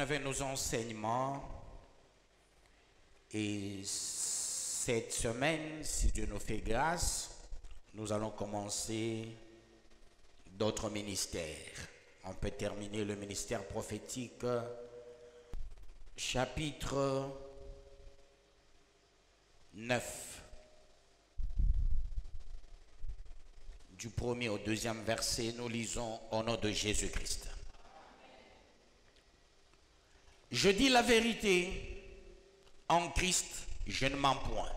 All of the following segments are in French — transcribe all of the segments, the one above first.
avec nos enseignements. Et cette semaine, si Dieu nous fait grâce, nous allons commencer d'autres ministères. On peut terminer le ministère prophétique, chapitre 9, du 1er au 2e verset, nous lisons au nom de Jésus-Christ. Je dis la vérité, en Christ, je ne mens point.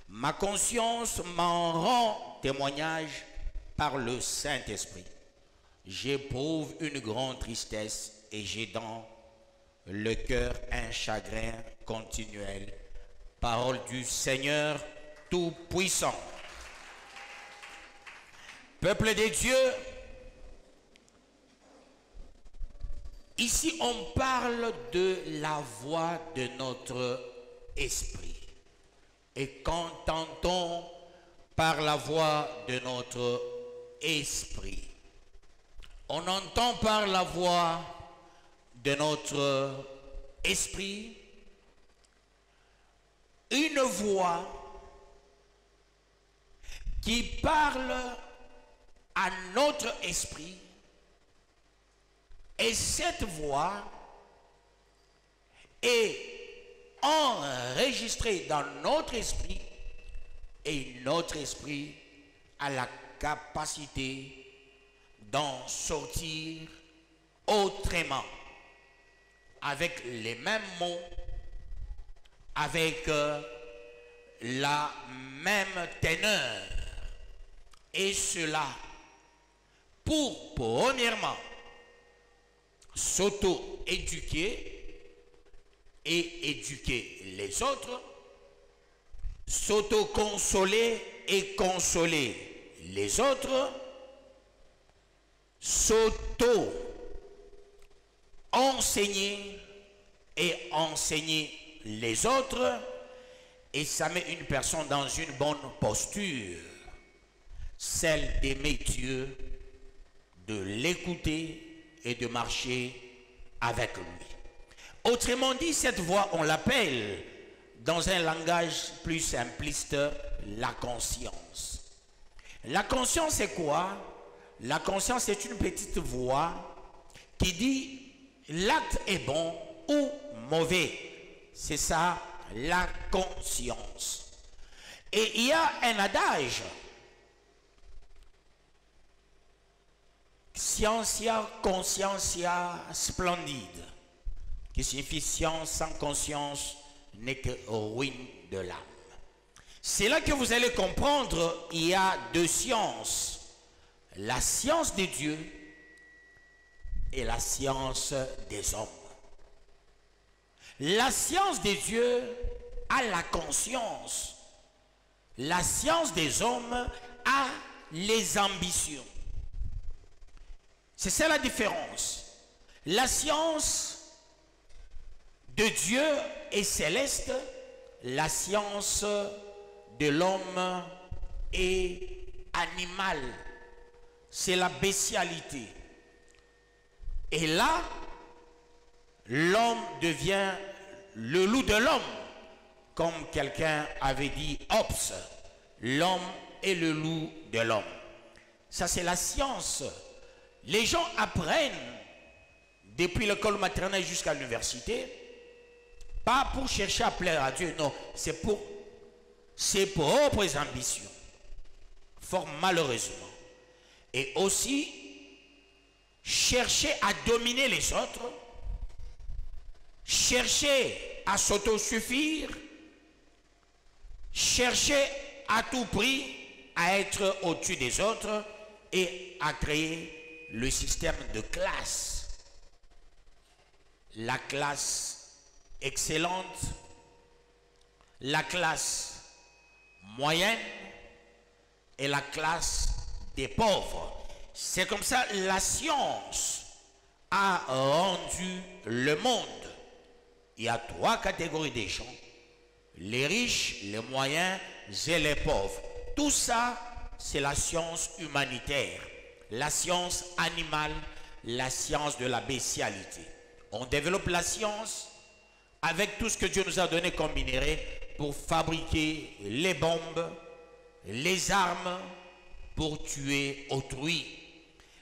Ma conscience m'en rend témoignage par le Saint-Esprit. J'éprouve une grande tristesse et j'ai dans le cœur un chagrin continuel. Parole du Seigneur Tout-Puissant. Peuple de Dieu, ici on parle de la voix de notre esprit. Et qu'entend-on par la voix de notre esprit? On entend par la voix de notre esprit une voix qui parle à notre esprit, et cette voix est enregistrée dans notre esprit, et notre esprit a la capacité d'en sortir autrement, avec les mêmes mots, avec la même teneur, et cela pour, premièrement, s'auto-éduquer et éduquer les autres, s'auto-consoler et consoler les autres, s'auto-enseigner et enseigner les autres, et ça met une personne dans une bonne posture, celle d'aimer Dieu, de l'écouter et de marcher avec lui. Autrement dit, cette voix, on l'appelle, dans un langage plus simpliste, la conscience. La conscience, c'est quoi? La conscience, c'est une petite voix qui dit l'acte est bon ou mauvais. C'est ça, la conscience. Et il y a un adage, scientia conscientia splendide, qui signifie science sans conscience n'est que ruine de l'âme. C'est là que vous allez comprendre, il y a deux sciences, la science de Dieu et la science des hommes. La science de Dieu a la conscience, la science des hommes a les ambitions. C'est ça la différence. La science de Dieu est céleste, la science de l'homme est animale. C'est la bestialité. Et là, l'homme devient le loup de l'homme. Comme quelqu'un avait dit, Hobbes, l'homme est le loup de l'homme. Ça, c'est la science. Les gens apprennent depuis l'école maternelle jusqu'à l'université, pas pour chercher à plaire à Dieu, non, c'est pour ses propres ambitions, fort malheureusement. Et aussi, chercher à dominer les autres, chercher à s'autosuffire, chercher à tout prix à être au-dessus des autres et à créer le système de classe. La classe excellente, la classe moyenne et la classe des pauvres. C'est comme ça la science a rendu le monde. Il y a trois catégories de gens, les riches, les moyens et les pauvres. Tout ça, c'est la science humanitaire, la science animale, la science de la bestialité. On développe la science avec tout ce que Dieu nous a donné comme minerai pour fabriquer les bombes, les armes pour tuer autrui.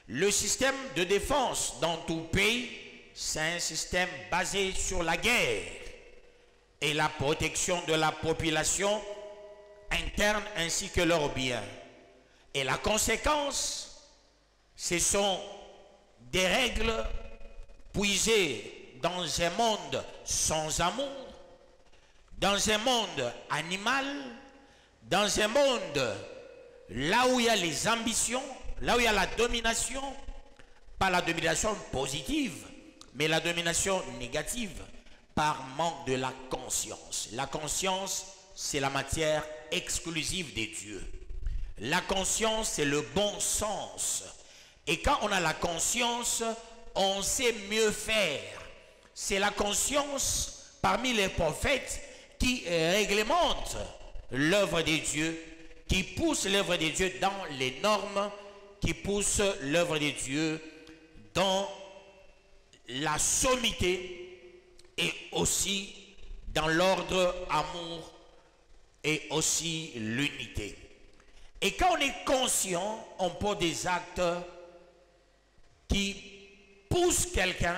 Le système de défense dans tout pays, c'est un système basé sur la guerre et la protection de la population interne ainsi que leurs biens. Et la conséquence, ce sont des règles puisées dans un monde sans amour, dans un monde animal, dans un monde là où il y a les ambitions, là où il y a la domination, pas la domination positive, mais la domination négative par manque de la conscience. La conscience, c'est la matière exclusive des dieux. La conscience, c'est le bon sens. Et quand on a la conscience, on sait mieux faire. C'est la conscience parmi les prophètes qui réglemente l'œuvre des dieux, qui pousse l'œuvre des dieux dans les normes, qui pousse l'œuvre des dieux dans la sommité et aussi dans l'ordre, amour et aussi l'unité. Et quand on est conscient, on pose des actes qui poussent quelqu'un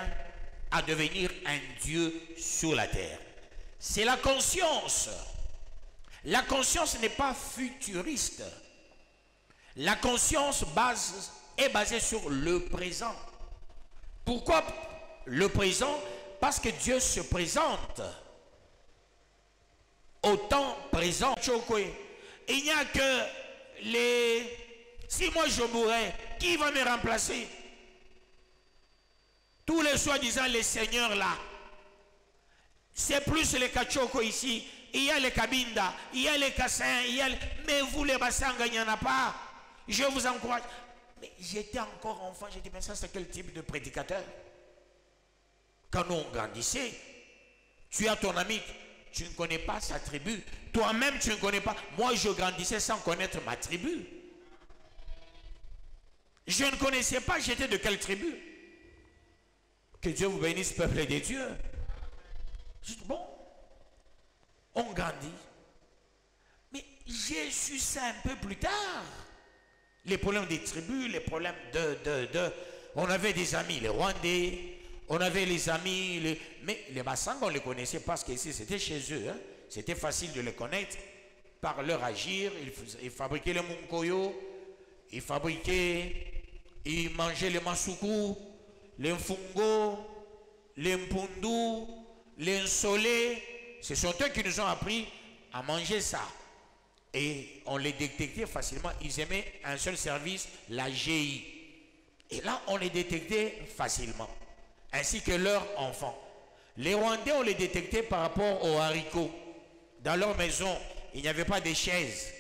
à devenir un Dieu sur la terre. C'est la conscience. La conscience n'est pas futuriste. La conscience est basée sur le présent. Pourquoi le présent? Parce que Dieu se présente au temps présent. Il n'y a que les... Si moi je mourrais, qui va me remplacer? Tous les soi-disant les seigneurs là. C'est plus les Kachoko ici. Il y a les Kabinda, il y a les Kassins, il y a les... Mais vous les Bassanga, il n'y en a pas. Je vous encourage. Mais j'étais encore enfant, j'ai dit, mais ça c'est quel type de prédicateur? Quand nous on grandissait, tu as ton ami, tu ne connais pas sa tribu. Toi-même tu ne connais pas. Moi je grandissais sans connaître ma tribu. Je ne connaissais pas, j'étais de quelle tribu? Que Dieu vous bénisse, peuple des dieux. Je dis, bon, on grandit. Mais j'ai su ça un peu plus tard. Les problèmes des tribus, les problèmes On avait des amis, les Rwandais, on avait les amis, mais les Bassang, on les connaissait parce que ici, c'était chez eux. Hein. C'était facile de les connaître par leur agir. Ils fabriquaient les munkoyo, ils mangeaient les masuku, les mfungo, les mpundu, les nsolé. Ce sont eux qui nous ont appris à manger ça. Et on les détectait facilement. Ils aimaient un seul service, la GI. Et là, on les détectait facilement. Ainsi que leurs enfants. Les Rwandais, on les détectait par rapport aux haricots. Dans leur maison, il n'y avait pas de chaises.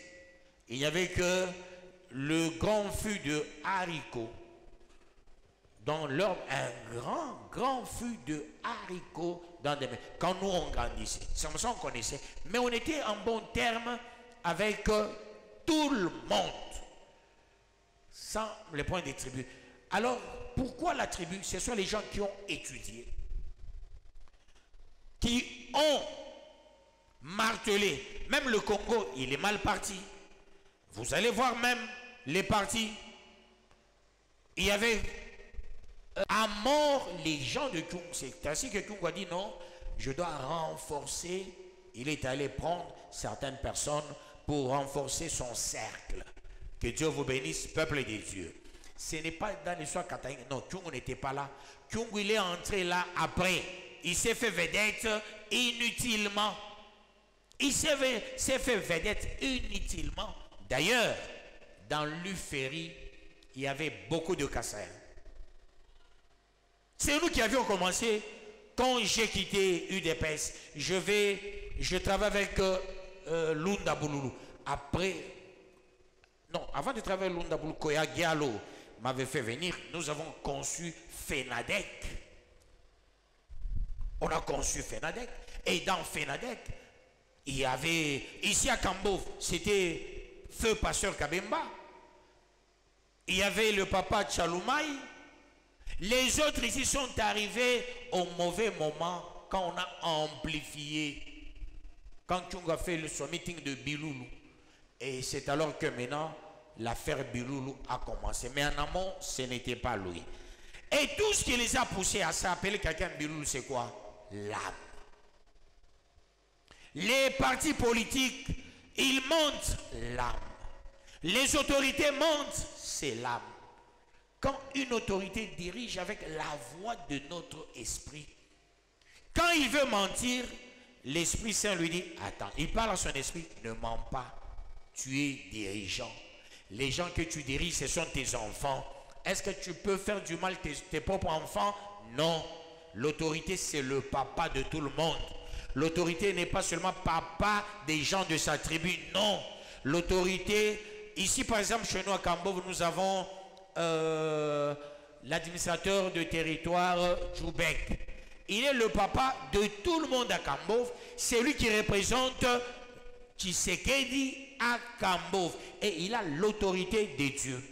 Il n'y avait que le grand fût de haricots. Dans leur, un grand fût de haricots dans des mains. Quand nous, on grandissait. C'est comme ça qu'on connaissait. Mais on était en bon terme avec tout le monde. Sans les points des tribus. Alors, pourquoi la tribu? Ce sont les gens qui ont étudié, qui ont martelé. Même le Congo, il est mal parti. Vous allez voir même les partis. Il y avait à mort les gens de Kung. C'est ainsi que Kung a dit non, je dois renforcer. Il est allé prendre certaines personnes pour renforcer son cercle. Que Dieu vous bénisse, peuple des dieux. Ce n'est pas dans l'histoire Katanga. Non, Kyung n'était pas là. Kyung, il est entré là après. Il s'est fait vedette inutilement. Il s'est fait vedette inutilement. D'ailleurs, dans l'Uféry, il y avait beaucoup de Kassais. C'est nous qui avions commencé. Quand j'ai quitté UDPS, je travaille avec Lunda Bouloulou. Après, non, avant de travailler avec Lunda Bouloulou, Koya Gialo m'avait fait venir. Nous avons conçu FENADEC. On a conçu FENADEC. Et dans FENADEC, il y avait, ici à Kambov, c'était Feu Pasteur Kabemba. Il y avait le papa Tchaloumaï. Les autres ici sont arrivés au mauvais moment quand on a amplifié. Quand Kyungu a fait son meeting de Biloulou. Et c'est alors que maintenant, l'affaire Biloulou a commencé. Mais en amont, ce n'était pas lui. Et tout ce qui les a poussés à s'appeler quelqu'un Biloulou, c'est quoi? L'âme. Les partis politiques, ils montent l'âme. Les autorités montent, c'est l'âme. Quand une autorité dirige avec la voix de notre esprit, quand il veut mentir, l'Esprit Saint lui dit, attends, il parle à son esprit, ne mens pas, tu es dirigeant. Les gens que tu diriges, ce sont tes enfants. Est-ce que tu peux faire du mal tes propres enfants? Non. L'autorité, c'est le papa de tout le monde. L'autorité n'est pas seulement papa des gens de sa tribu, non. L'autorité, ici par exemple, chez nous à Kambov, nous avons l'administrateur de territoire Djoubek. Il est le papa de tout le monde à Kambov. C'est lui qui représente Tshisekedi à Kambov. Et il a l'autorité de Dieu.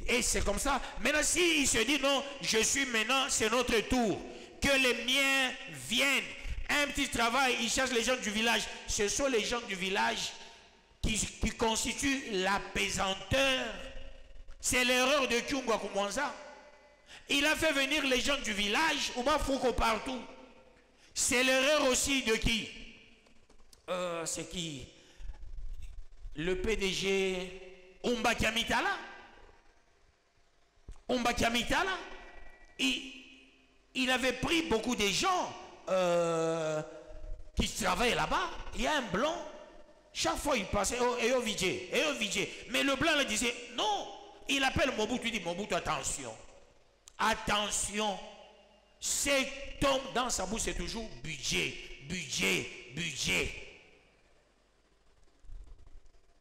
Et c'est comme ça. Maintenant, s'il se dit non, je suis maintenant, c'est notre tour. Que les miens viennent. Un petit travail, il cherche les gens du village. Ce sont les gens du village qui constituent la pesanteur. C'est l'erreur de Kyungu Koumanza. Il a fait venir les gens du village, Ouma Fouko partout. C'est l'erreur aussi de qui? C'est qui? Le PDG Oumba Kiamitala. Oumba Kiamitala. Il avait pris beaucoup de gens qui travaillaient là-bas. Il y a un blanc. Chaque fois il passait, Eyo Vijay. Mais le blanc le disait, non. Il appelle Mobutu, il dit, Mobutu, attention. Attention. C'est tombe dans sa bouche, c'est toujours budget.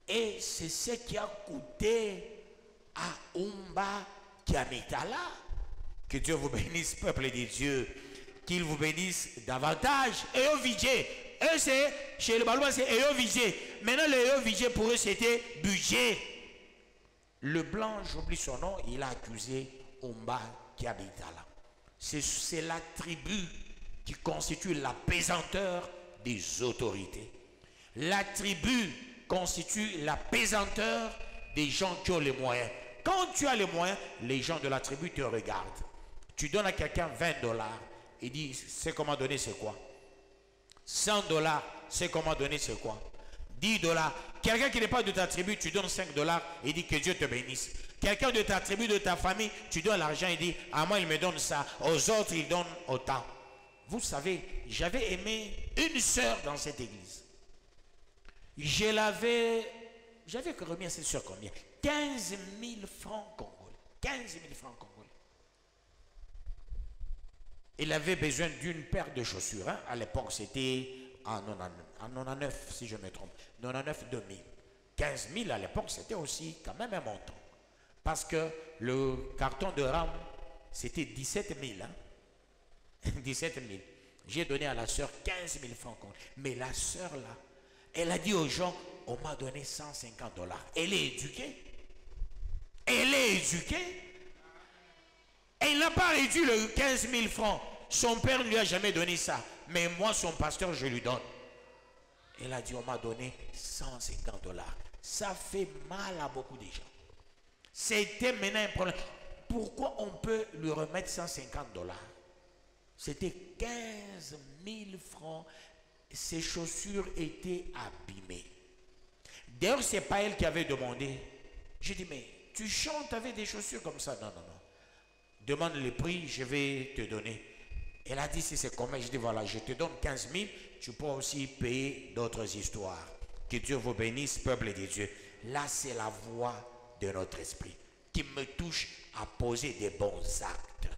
Et c'est ce qui a coûté à Oumba Kiamitala. Que Dieu vous bénisse, peuple de Dieu. Qu'il vous bénisse davantage. Eyo Vijay. Eux, c'est, chez le Balouba, c'est Eyo Vijay. Maintenant, le Eyo Vijay, pour eux, c'était budget. Le blanc, j'oublie son nom, il a accusé Oumba Kiamitala. C'est la tribu qui constitue la pesanteur des autorités. La tribu constitue la pesanteur des gens qui ont les moyens. Quand tu as les moyens, les gens de la tribu te regardent. Tu donnes à quelqu'un $20, il dit, c'est comment donner, c'est quoi? $100, c'est comment donner, c'est quoi? $10. Quelqu'un qui n'est pas de ta tribu, tu donnes $5 et dit que Dieu te bénisse. Quelqu'un de ta tribu, de ta famille, tu donnes l'argent et dit, à moi il me donne ça, aux autres il donne autant. Vous savez, j'avais aimé une sœur dans cette église. J'avais remis à cette sœur combien? 15 000 francs congolais. 15 000 francs congolais. Il avait besoin d'une paire de chaussures. Hein. À l'époque, c'était en 99, si je me trompe. 99-2000. 15 000 à l'époque, c'était aussi quand même un montant. Parce que le carton de rame, c'était 17 000. Hein. 17 000. J'ai donné à la sœur 15 000 francs. Mais la sœur, là, elle a dit aux gens, on m'a donné $150. Elle est éduquée. Elle est éduquée. Elle n'a pas réduit le 15 000 francs. Son père ne lui a jamais donné ça. Mais moi, son pasteur, je lui donne. Elle a dit, on m'a donné $150. Ça fait mal à beaucoup de gens. C'était maintenant un problème. Pourquoi on peut lui remettre $150? C'était 15 000 francs. Ses chaussures étaient abîmées. D'ailleurs, ce n'est pas elle qui avait demandé. J'ai dit, mais tu chantes avec des chaussures comme ça? Non. Demande le prix, je vais te donner. Elle a dit, si c'est combien? Je dis, voilà, je te donne 15 000, tu peux aussi payer d'autres histoires. Que Dieu vous bénisse, peuple de Dieu. Là, c'est la voix de notre esprit qui me touche à poser des bons actes.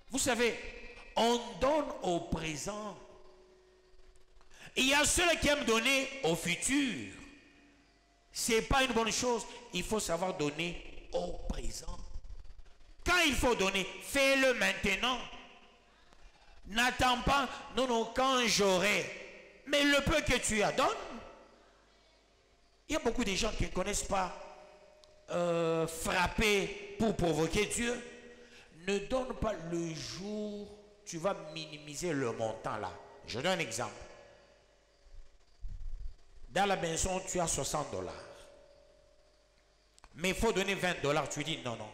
Vous savez, on donne au présent. Il y a ceux qui aiment donner au futur. Ce n'est pas une bonne chose. Il faut savoir donner au présent. Quand il faut donner, fais-le maintenant. N'attends pas, non, quand j'aurai. Mais le peu que tu as, donne. Il y a beaucoup de gens qui ne connaissent pas frapper pour provoquer Dieu. ne donne pas le jour, tu vas minimiser le montant là. Je donne un exemple. Dans la maison, tu as 60 $. Mais il faut donner 20 $. Tu dis non, non.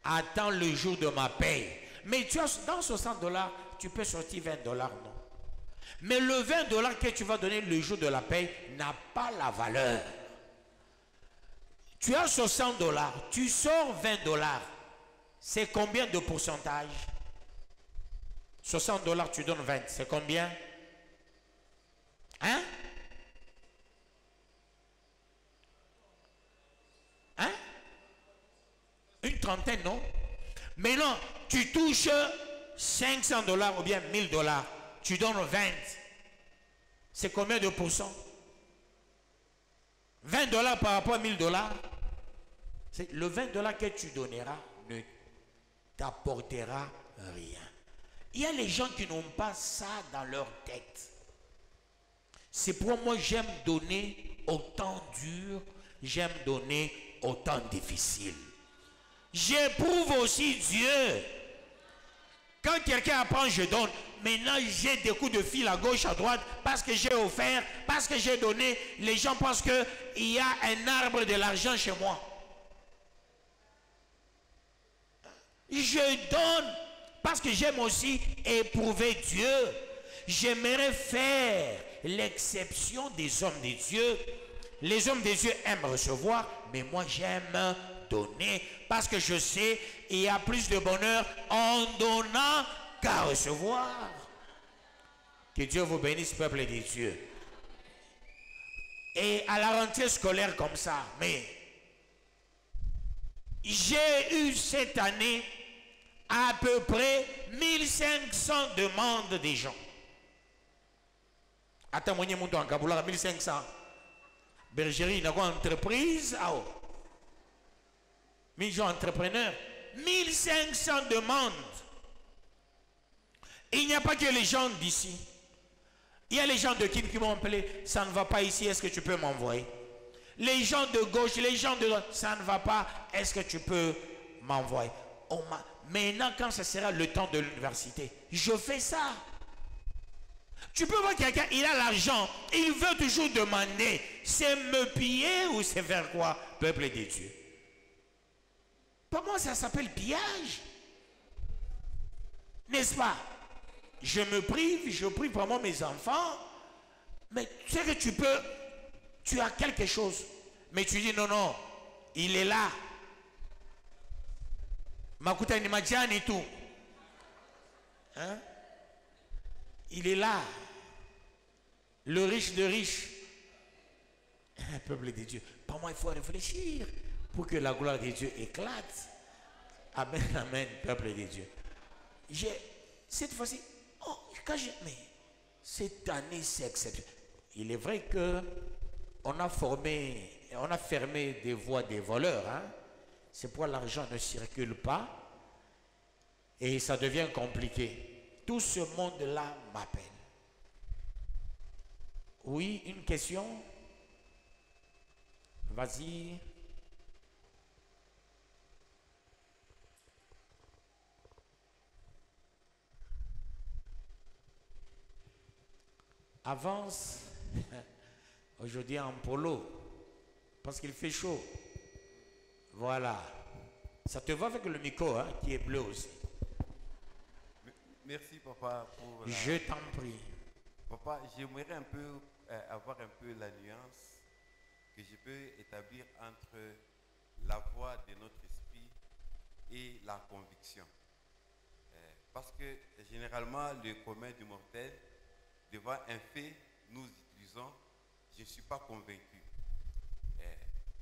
Attends le jour de ma paye. Mais tu as, dans 60 $, tu peux sortir 20 $, non. Mais le 20 $ que tu vas donner le jour de la paye n'a pas la valeur. Tu as 60 $, tu sors 20 $. C'est combien de pourcentage? 60 $, tu donnes 20. C'est combien? Hein? Hein? Une trentaine, non? Mais non, tu touches 500 $ ou bien 1000 $. Tu donnes 20. C'est combien de pourcents? 20 $ par rapport à 1000 $. Le 20 $ que tu donneras ne t'apportera rien. Il y a les gens qui n'ont pas ça dans leur tête. C'est pourquoi moi j'aime donner au temps dur, j'aime donner au temps difficile. J'éprouve aussi Dieu. Quand quelqu'un apprend, je donne. Maintenant, j'ai des coups de fil à gauche, à droite, parce que j'ai offert, parce que j'ai donné. Les gens pensent qu'il y a un arbre de l'argent chez moi. Je donne parce que j'aime aussi éprouver Dieu. J'aimerais faire l'exception des hommes de Dieu. Les hommes de Dieu aiment recevoir, mais moi j'aime donner parce que je sais il y a plus de bonheur en donnant qu'à recevoir. Que Dieu vous bénisse, peuple de Dieu. Et à la rentrée scolaire comme ça, mais j'ai eu cette année à peu près 1500 demandes des gens. Attends, moi, je suis en Kaboula, 1500. Bergerie, il y a une entreprise. Ah, oh. 1000 gens entrepreneurs. 1500 demandes. Il n'y a pas que les gens d'ici. Il y a les gens de Kin qui m'ont appelé. Ça ne va pas ici, est-ce que tu peux m'envoyer? Les gens de gauche, les gens de droite, ça ne va pas, est-ce que tu peux m'envoyer? Maintenant, quand ce sera le temps de l'université, je fais ça. Tu peux voir quelqu'un, il a l'argent, il veut toujours demander, c'est me piller ou c'est faire quoi, peuple de Dieu? Pour moi, ça s'appelle pillage. N'est-ce pas? Je me prive, je prie pour moi mes enfants, mais tu sais que tu peux, tu as quelque chose, mais tu dis non, non, il est là. Makuta ni majani et tout. Hein? Il est là. Le riche de riche. Peuple de Dieu. Pour moi, il faut réfléchir pour que la gloire de Dieu éclate. Amen, amen, peuple de Dieu. Cette fois-ci, oh, mais cette année, c'est exceptionnel. Il est vrai que on a fermé des voies des voleurs. Hein? C'est pourquoi l'argent ne circule pas et ça devient compliqué. Tout ce monde-là m'appelle. Oui, une question? Vas-y. Avance. Aujourd'hui en polo. Parce qu'il fait chaud. Voilà. Ça te va avec le micro, hein, qui est bleu aussi. Merci, papa, pour Je t'en prie. Papa, j'aimerais un peu avoir un peu la nuance que je peux établir entre la voix de notre esprit et la conviction. Parce que généralement, le commun du mortel, devant un fait, nous utilisons « je ne suis pas convaincu ».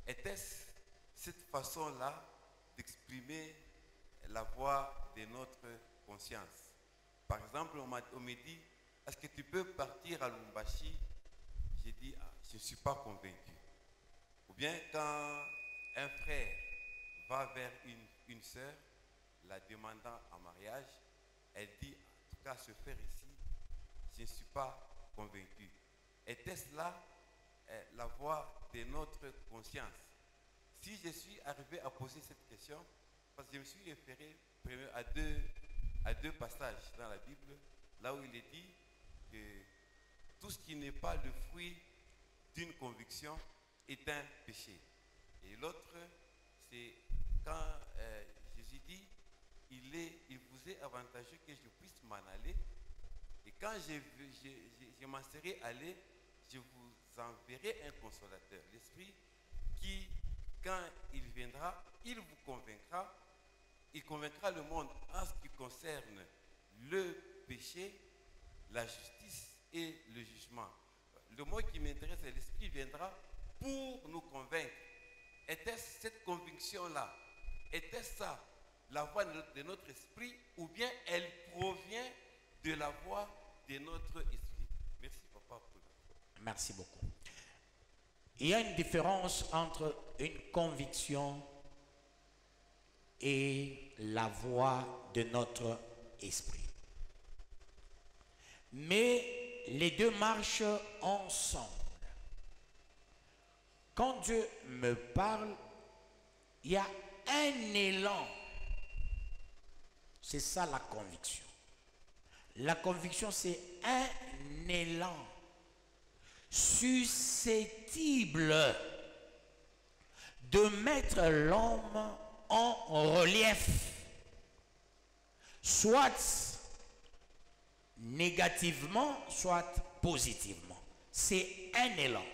Était-ce cette façon-là d'exprimer la voix de notre conscience? Par exemple, on me dit, est-ce que tu peux partir à Lumbashi? J'ai dit, ah, je ne suis pas convaincu. Ou bien quand un frère va vers une sœur, la demandant en mariage, elle dit, en tout cas, ce frère ici, je ne suis pas convaincu. Était-ce là la voix de notre conscience? Si je suis arrivé à poser cette question, parce que je me suis référé à deux passages dans la Bible, là où il est dit que tout ce qui n'est pas le fruit d'une conviction est un péché. Et l'autre, c'est quand Jésus dit, il vous est avantageux que je puisse m'en aller. Et quand je m'en serai allé, je vous enverrai un consolateur, l'Esprit qui, quand il viendra, il vous convaincra. Il convaincra le monde en ce qui concerne le péché, la justice et le jugement. Le mot qui m'intéresse, c'est l'Esprit viendra pour nous convaincre. Était-ce cette conviction-là? Était-ce ça la voix de notre esprit, ou bien elle provient de la voix de notre esprit? Merci, papa. Merci beaucoup. Il y a une différence entre une conviction et la voix de notre esprit. Mais les deux marchent ensemble. Quand Dieu me parle, il y a un élan. C'est ça la conviction. La conviction, c'est un élan susceptible de mettre l'homme en relief, soit négativement, soit positivement. C'est un élan.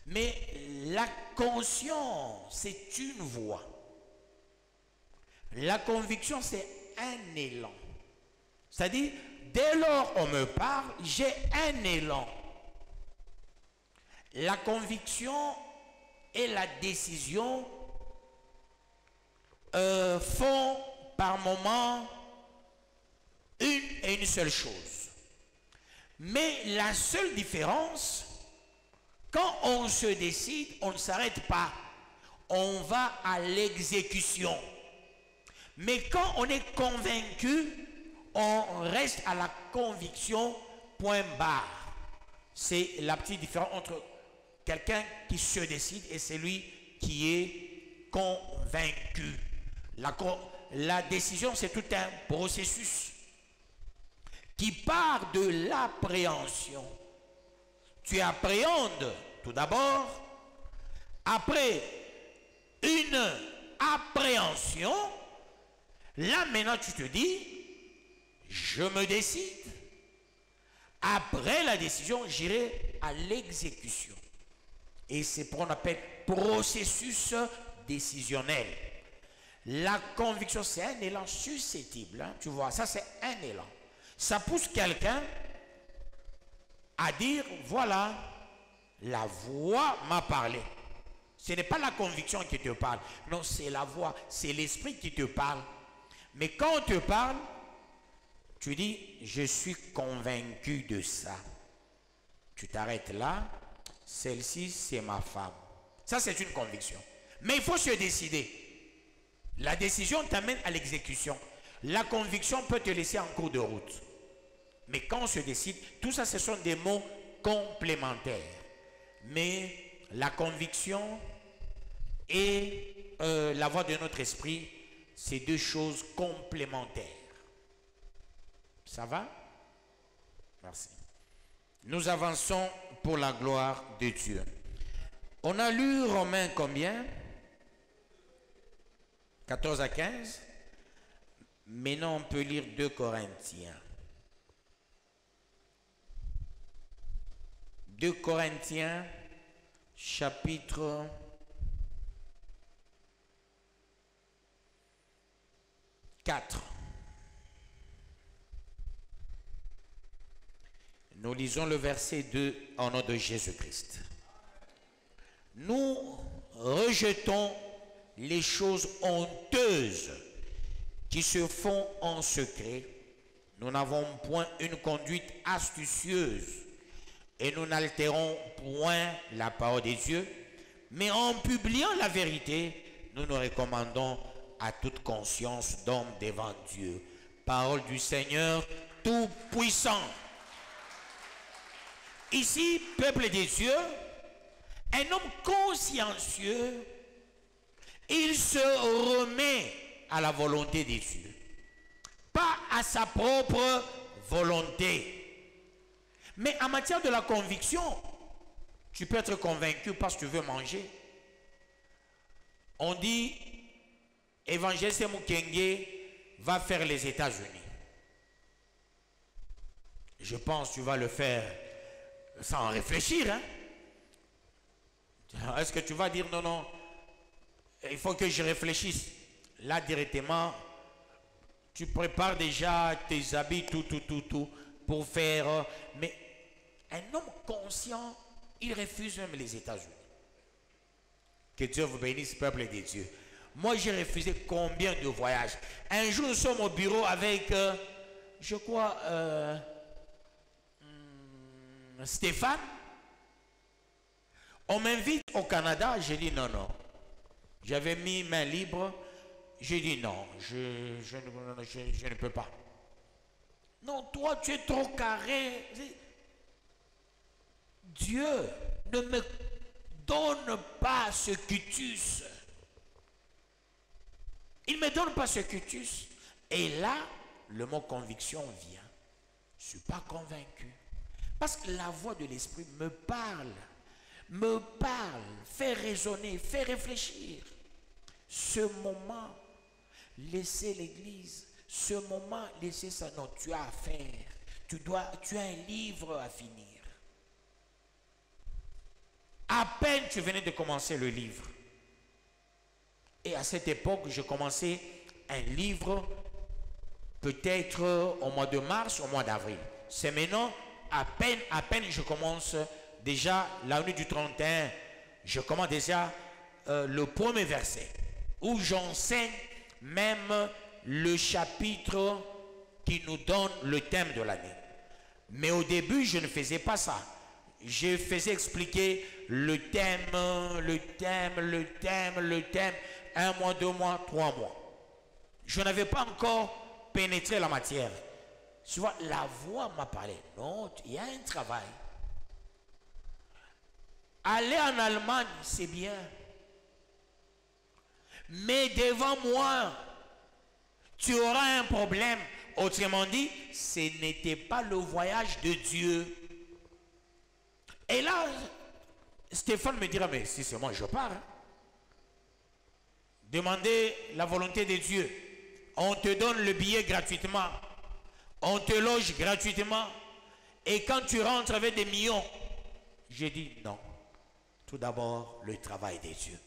Mais la conscience, c'est une voix. La conviction, c'est un élan. C'est-à-dire, dès lors qu'on me parle, j'ai un élan. La conviction et la décision font par moment une et une seule chose. Mais la seule différence, quand on se décide, on ne s'arrête pas. On va à l'exécution. Mais quand on est convaincu, on reste à la conviction, point barre. C'est la petite différence entre quelqu'un qui se décide et celui qui est convaincu. La décision, c'est tout un processus qui part de l'appréhension. Tu appréhendes tout d'abord, après une appréhension, là maintenant tu te dis, je me décide. Après la décision, j'irai à l'exécution. Et c'est ce qu'on appelle processus décisionnel. La conviction, c'est un élan susceptible. Hein, tu vois, ça c'est un élan. Ça pousse quelqu'un à dire, voilà, la voix m'a parlé. Ce n'est pas la conviction qui te parle. Non, c'est la voix, c'est l'esprit qui te parle. Mais quand on te parle, tu dis, je suis convaincu de ça. Tu t'arrêtes là, celle-ci, c'est ma femme. Ça, c'est une conviction. Mais il faut se décider. La décision t'amène à l'exécution. La conviction peut te laisser en cours de route. Mais quand on se décide, tout ça, ce sont des mots complémentaires. Mais la conviction et la voix de notre esprit, c'est deux choses complémentaires. Ça va? Merci. Nous avançons pour la gloire de Dieu. On a lu Romains combien? 14 à 15. Maintenant, on peut lire 2 Corinthiens. 2 Corinthiens, chapitre 4. Nous lisons le verset 2 au nom de Jésus-Christ. Nous rejetons les choses honteuses qui se font en secret. Nous n'avons point une conduite astucieuse et nous n'altérons point la parole de Dieu, mais en publiant la vérité, nous nous recommandons à toute conscience d'homme devant Dieu. Parole du Seigneur Tout-Puissant. Ici, peuple de Dieu, un homme consciencieux, il se remet à la volonté de Dieu. Pas à sa propre volonté. Mais en matière de la conviction, tu peux être convaincu parce que tu veux manger. On dit, Évangéliste Mukenge va faire les États-Unis. Je pense que tu vas le faire sans réfléchir. Hein? Est-ce que tu vas dire non, non, il faut que je réfléchisse. Là, directement, tu prépares déjà tes habits, tout, pour faire. Mais un homme conscient, il refuse même les États-Unis. Que Dieu vous bénisse, peuple de Dieu. Moi, j'ai refusé combien de voyages. Un jour, nous sommes au bureau avec, je crois, Stéphane. On m'invite au Canada. J'ai dit non, non. J'avais mis main libre. J'ai dit non, je ne peux pas. Non, toi, tu es trop carré. Dieu ne me donne pas ce quitus. Il ne me donne pas ce quitus. Et là, le mot conviction vient. Je ne suis pas convaincu. Parce que la voix de l'esprit me parle, fait raisonner, fait réfléchir. Ce moment, laissez l'église. Ce moment, laissez ça. Non, tu as à faire. Tu as un livre à finir. À peine tu venais de commencer le livre. Et à cette époque, je commençais un livre peut-être au mois de mars, au mois d'avril. C'est maintenant, à peine je commence déjà la nuit du 31, je commence déjà le premier verset où j'enseigne même le chapitre qui nous donne le thème de l'année. Mais au début, je ne faisais pas ça. Je faisais expliquer le thème, 1 mois, 2 mois, 3 mois. Je n'avais pas encore pénétré la matière. Tu vois, la voix m'a parlé. Non, il y a un travail. Aller en Allemagne, c'est bien. Mais devant moi, tu auras un problème. Autrement dit, ce n'était pas le voyage de Dieu. Et là, Stéphane me dira, mais si c'est moi, je pars. Hein. Demandez la volonté de Dieu. On te donne le billet gratuitement. On te loge gratuitement. Et quand tu rentres avec des millions, j'ai dit non. Tout d'abord, le travail des dieux.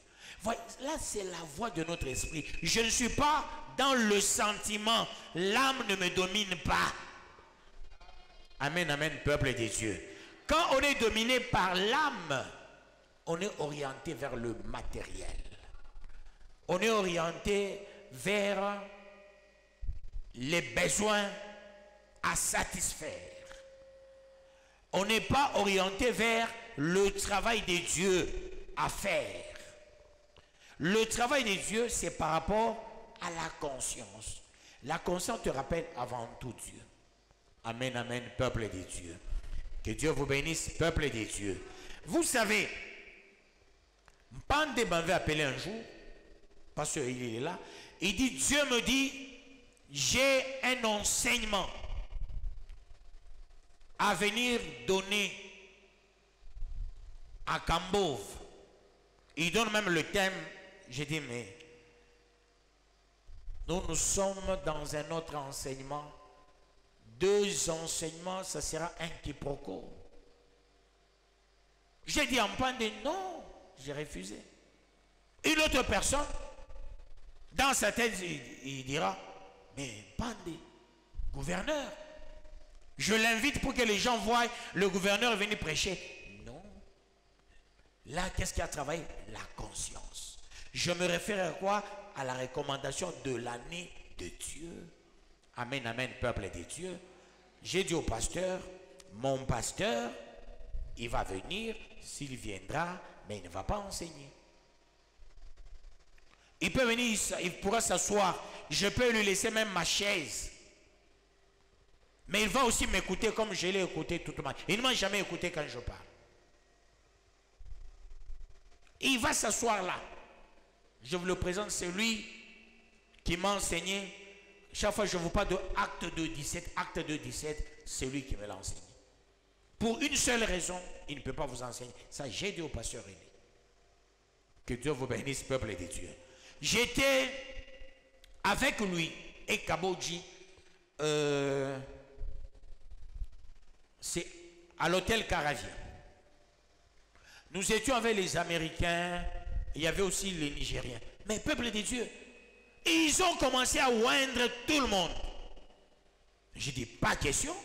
Voilà, là, c'est la voix de notre esprit. Je ne suis pas dans le sentiment. L'âme ne me domine pas. Amen, amen, peuple des dieux. Quand on est dominé par l'âme, on est orienté vers le matériel. On est orienté vers les besoins à satisfaire. On n'est pas orienté vers le travail des dieux à faire. Le travail des dieux, c'est par rapport à la conscience. La conscience te rappelle avant tout Dieu. Amen, amen, peuple des dieux. Que Dieu vous bénisse, peuple des dieux. Vous savez, Pandé m'avait appelé un jour, parce qu'il est là, il dit, Dieu me dit, j'ai un enseignement à venir donner à Cambove. Il donne même le thème. J'ai dit, mais nous sommes dans un autre enseignement. 2 enseignements, ça sera un quiproquo. J'ai dit en Pandé, non, j'ai refusé. Une autre personne, dans sa tête, il dira, mais Pandé, gouverneur, je l'invite pour que les gens voient le gouverneur venir prêcher. Non. Là, qu'est-ce qui a travaillé? La conscience. Je me réfère à quoi? À la recommandation de l'année de Dieu. Amen, amen, peuple de Dieu. J'ai dit au pasteur, mon pasteur, il va venir, s'il viendra, mais il ne va pas enseigner. Il peut venir, il pourra s'asseoir. Je peux lui laisser même ma chaise. Mais il va aussi m'écouter comme je l'ai écouté tout le monde. Il ne m'a jamais écouté quand je parle. Il va s'asseoir là. Je vous le présente, c'est lui qui m'a enseigné. Chaque fois que je vous parle de Acte 2.17, Acte 2.17, c'est lui qui me l'a enseigné. Pour une seule raison, il ne peut pas vous enseigner. Ça, j'ai dit au pasteur Rémi. Que Dieu vous bénisse, peuple de Dieu. J'étais avec lui et Kabodji, c'est à l'hôtel Caravia. Nous étions avec les Américains, il y avait aussi les Nigériens. Mais peuple de Dieu, ils ont commencé à oindre tout le monde. J'ai dit, pas question.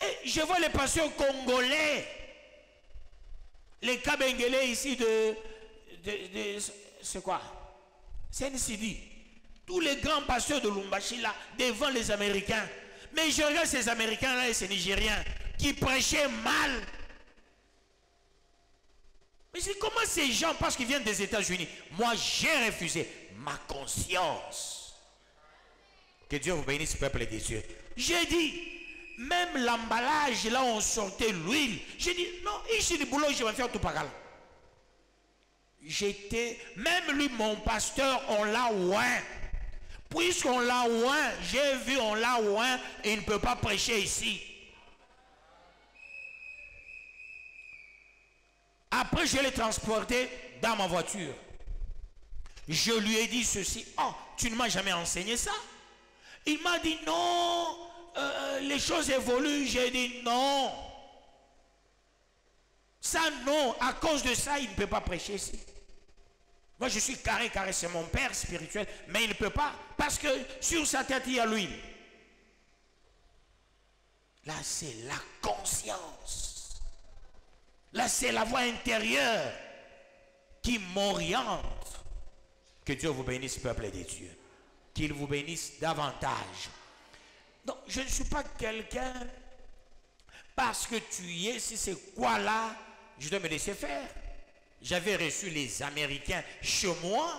Et je vois les pasteurs congolais, les Kabengele ici c'est quoi? C'est NCD. Tous les grands pasteurs de Lumbashi là, devant les Américains. Mais je regarde ces Américains là et ces Nigériens qui prêchaient mal. Mais c'est comment ces gens, parce qu'ils viennent des États-Unis, moi j'ai refusé ma conscience. Que Dieu vous bénisse, peuple des dieux. J'ai dit, même l'emballage, là où on sortait l'huile, j'ai dit, non, ici le boulot, je vais faire tout par là. J'étais, même lui, mon pasteur, on l'a oint. Puisqu'on l'a oint, j'ai vu, on l'a oint, et il ne peut pas prêcher ici. Après, je l'ai transporté dans ma voiture. Je lui ai dit ceci. Oh, tu ne m'as jamais enseigné ça? Il m'a dit non, les choses évoluent. J'ai dit non. Ça non, à cause de ça, il ne peut pas prêcher ici. Moi je suis carré, c'est mon père spirituel, mais il ne peut pas, parce que sur sa tête il y a l'huile. Là c'est la conscience. Là c'est la voix intérieure qui m'oriente. Que Dieu vous bénisse, peuple des dieux. Qu'il vous bénisse davantage. Donc, je ne suis pas quelqu'un, parce que tu y es, si c'est quoi là, je dois me laisser faire. J'avais reçu les Américains chez moi.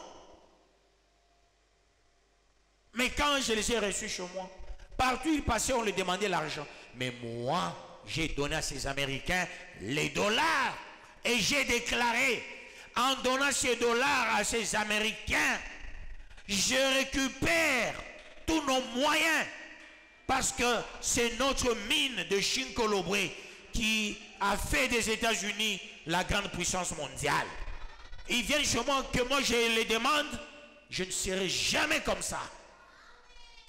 Mais quand je les ai reçus chez moi, partout ils passaient, on leur demandait l'argent. Mais moi, j'ai donné à ces Américains les dollars. Et j'ai déclaré, en donnant ces dollars à ces Américains, je récupère tous nos moyens. Parce que c'est notre mine de Chinkolobre qui a fait des États-Unis la grande puissance mondiale. Ils viennent chez moi, que moi je les demande, je ne serai jamais comme ça.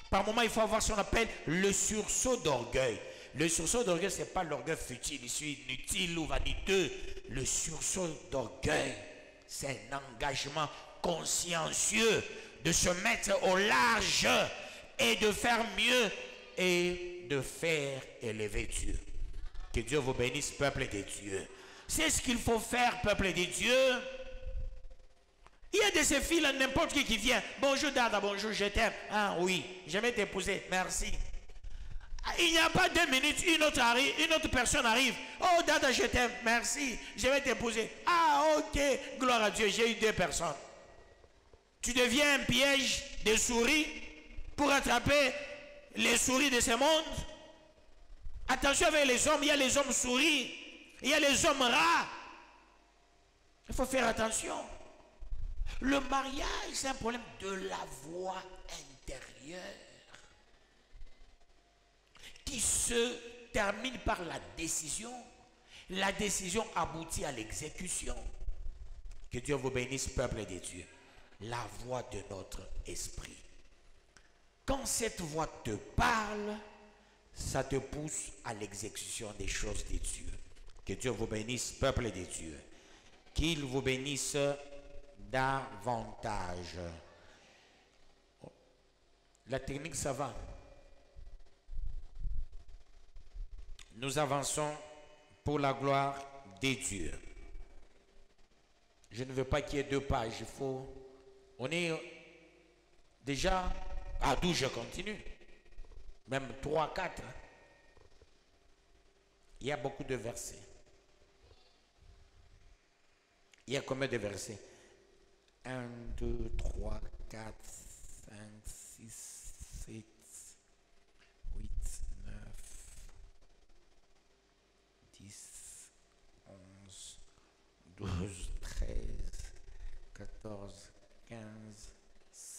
Par moment, il faut avoir ce qu'on appelle le sursaut d'orgueil. Le sursaut d'orgueil, ce n'est pas l'orgueil futile, je suis inutile ou vaniteux. Le sursaut d'orgueil, c'est un engagement consciencieux de se mettre au large et de faire mieux et de faire élever Dieu. Que Dieu vous bénisse, peuple de Dieu. C'est ce qu'il faut faire, peuple de Dieu. Il y a de ces filles-là, n'importe qui vient. Bonjour Dada, bonjour, je t'aime. Ah oui, j'aimais t'épouser, merci. Il n'y a pas 2 minutes, une autre personne arrive. Oh Dada, je t'aime, merci, je vais t'épouser. Ah ok, gloire à Dieu, j'ai eu 2 personnes. Tu deviens un piège de souris pour attraper les souris de ce monde. Attention avec les hommes, il y a les hommes souris, il y a les hommes rats. Il faut faire attention. Le mariage, c'est un problème de la voix intérieure qui se termine par la décision. La décision aboutit à l'exécution. Que Dieu vous bénisse, peuple de Dieu. La voix de notre esprit. Quand cette voix te parle, ça te pousse à l'exécution des choses de Dieu. Que Dieu vous bénisse, peuple de Dieu. Qu'il vous bénisse davantage. La technique, ça va. Nous avançons pour la gloire des dieux. Je ne veux pas qu'il y ait 2 pages. Il faut... On est déjà à 12, je continue. Même 3, 4. Il y a beaucoup de versets. Il y a combien de versets? 1, 2, 3, 4, 5, 6, 7, 8, 9, 10, 11, 12, 13, 14, 15,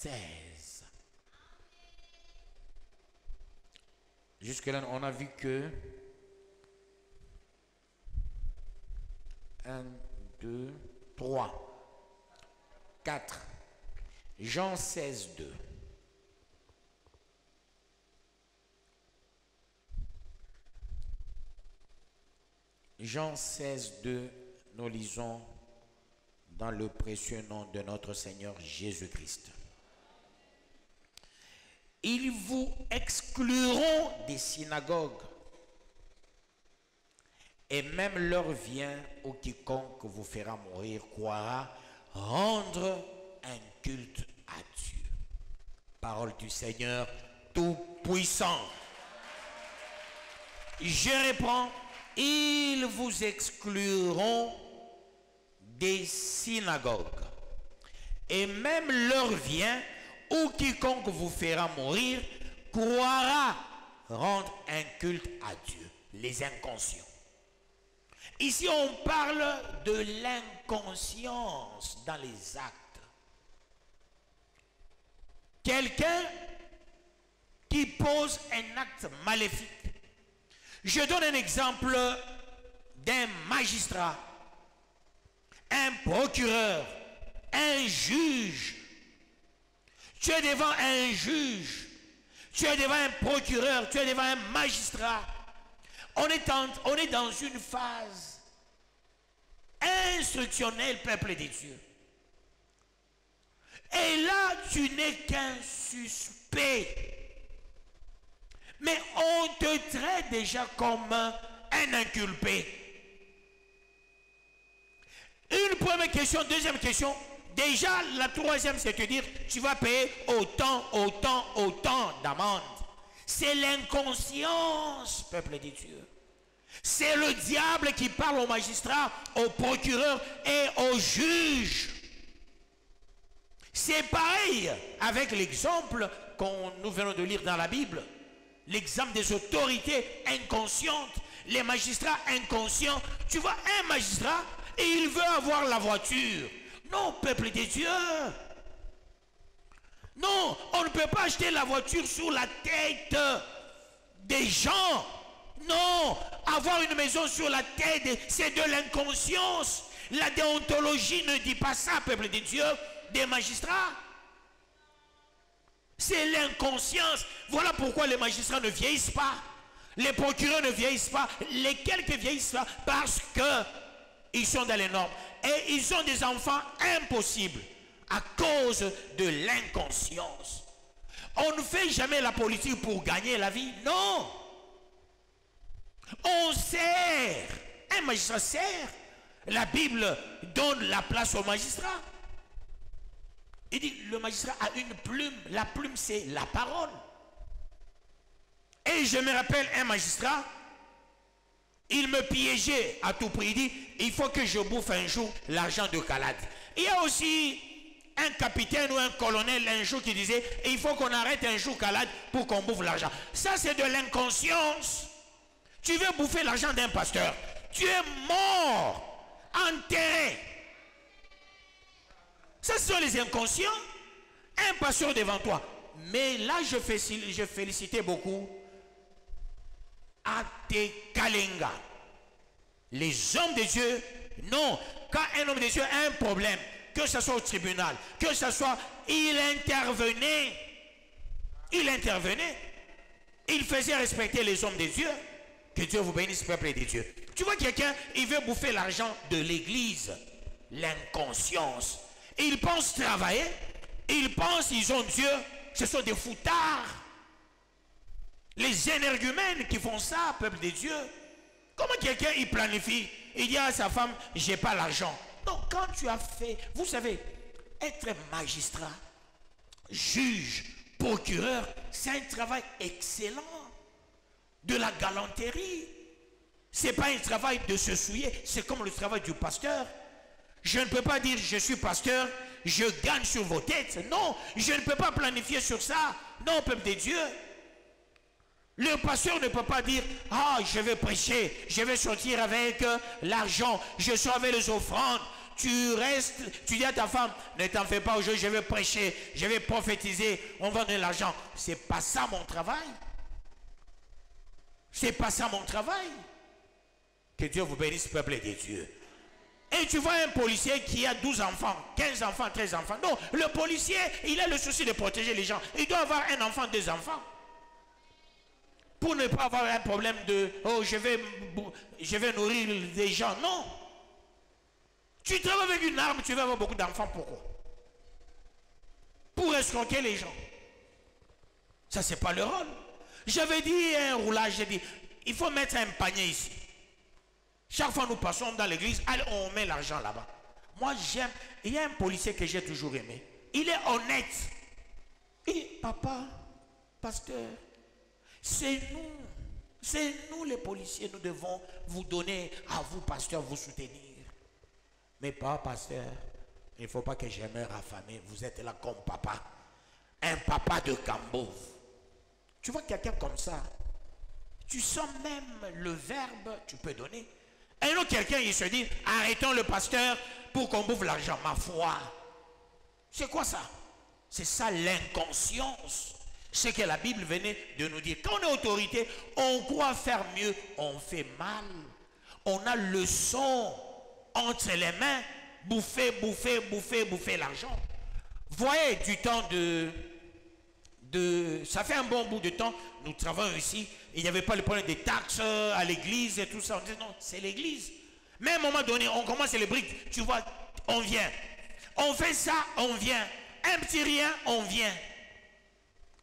16. Jusque-là, on a vu que 1, 2, 3, 4. Jean 16, 2. Jean 16, 2, nous lisons dans le précieux nom de notre Seigneur Jésus-Christ. Ils vous excluront des synagogues, et même l'heure vient où quiconque vous fera mourir croira rendre un culte à Dieu. Parole du Seigneur Tout-Puissant. Je reprends. Ils vous excluront des synagogues. Et même l'heure vient où quiconque vous fera mourir croira rendre un culte à Dieu. Les inconscients. Ici, on parle de l'inconscience dans les actes. Quelqu'un qui pose un acte maléfique. Je donne un exemple d'un magistrat, un procureur, un juge. Tu es devant un juge, tu es devant un procureur, tu es devant un magistrat. On est dans une phase instructionnelle, peuple de Dieu. Et là, tu n'es qu'un suspect. Mais on te traite déjà comme un inculpé. Une première question, deuxième question. Déjà, la troisième, c'est de dire, tu vas payer autant d'amende. C'est l'inconscience, peuple de Dieu. C'est le diable qui parle aux magistrats, aux procureurs et aux juges. C'est pareil avec l'exemple que nous venons de lire dans la Bible. L'exemple des autorités inconscientes, les magistrats inconscients. Tu vois un magistrat et il veut avoir la voiture. Non, peuple de Dieu. Non, on ne peut pas acheter la voiture sur la tête des gens. Non, avoir une maison sur la tête, c'est de l'inconscience. La déontologie ne dit pas ça, peuple de Dieu, des magistrats. C'est l'inconscience. Voilà pourquoi les magistrats ne vieillissent pas. Les procureurs ne vieillissent pas. Les quelques vieillissent pas parce qu'ils sont dans les normes. Et ils ont des enfants impossibles à cause de l'inconscience. On ne fait jamais la politique pour gagner la vie. Non. On sert. Un magistrat sert. La Bible donne la place au magistrat. Il dit, le magistrat a une plume. La plume, c'est la parole. Et je me rappelle un magistrat, il me piégeait à tout prix. Il dit, il faut que je bouffe un jour l'argent de Calade. Il y a aussi un capitaine ou un colonel un jour qui disait, il faut qu'on arrête un jour Calade pour qu'on bouffe l'argent. Ça, c'est de l'inconscience. Tu veux bouffer l'argent d'un pasteur. Tu es mort, enterré. Ça, ce sont les inconscients. Un pasteur devant toi. Mais là, je félicitais beaucoup Ate Kalenga. Les hommes de Dieu, non. Quand un homme de Dieu a un problème, que ce soit au tribunal, que ce soit, il intervenait. Il intervenait. Il faisait respecter les hommes de Dieu. Que Dieu vous bénisse, peuple de Dieu. Tu vois quelqu'un, il veut bouffer l'argent de l'église. L'inconscience. Ils pensent travailler, ils pensent qu'ils ont Dieu, ce sont des foutards. Les énergumènes qui font ça, peuple de Dieu. Comment quelqu'un il planifie, il dit à sa femme, j'ai pas l'argent. Non, quand tu as fait, vous savez, être magistrat, juge, procureur, c'est un travail excellent. De la galanterie. C'est pas un travail de se souiller, c'est comme le travail du pasteur. Je ne peux pas dire je suis pasteur, je gagne sur vos têtes. Non, je ne peux pas planifier sur ça. Non, peuple de Dieu. Le pasteur ne peut pas dire, ah, je vais prêcher, je vais sortir avec l'argent, je sors avec les offrandes. tu restes, tu dis à ta femme, ne t'en fais pas aujourd'hui, je vais prêcher, je vais prophétiser, on va donner l'argent. C'est pas ça mon travail. C'est pas ça mon travail. Que Dieu vous bénisse, peuple de Dieu. Et tu vois un policier qui a 12 enfants, 15 enfants, 13 enfants. Non, le policier, il a le souci de protéger les gens. Il doit avoir un enfant, 2 enfants. Pour ne pas avoir un problème de, oh, je vais nourrir des gens. Non. Tu travailles avec une arme, tu vas avoir beaucoup d'enfants. Pourquoi? Pour escroquer les gens. Ça, c'est pas le rôle. J'avais dit un roulage, j'ai dit, il faut mettre un panier ici. Chaque fois nous passons dans l'église, allez, on met l'argent là-bas. Moi, j'aime, il y a un policier que j'ai toujours aimé. Il est honnête. Il dit, papa, pasteur, c'est nous les policiers, nous devons vous donner, à vous, pasteur, vous soutenir. Mais pas, pasteur, il ne faut pas que je meure affamé. Vous êtes là comme papa. Un papa de Cambove. Tu vois quelqu'un comme ça, tu sens même le verbe, tu peux donner. Un autre quelqu'un, il se dit, arrêtons le pasteur pour qu'on bouffe l'argent. Ma foi. C'est quoi ça? C'est ça l'inconscience. C'est que la Bible venait de nous dire. Quand on est autorité, on croit faire mieux, on fait mal. On a le son entre les mains, bouffer l'argent. Voyez du temps ça fait un bon bout de temps, nous travaillons ici, il n'y avait pas le problème des taxes à l'église et tout ça. On dit non, c'est l'église. Mais à un moment donné, on commence les briques, tu vois, on vient. On fait ça, on vient. Un petit rien, on vient.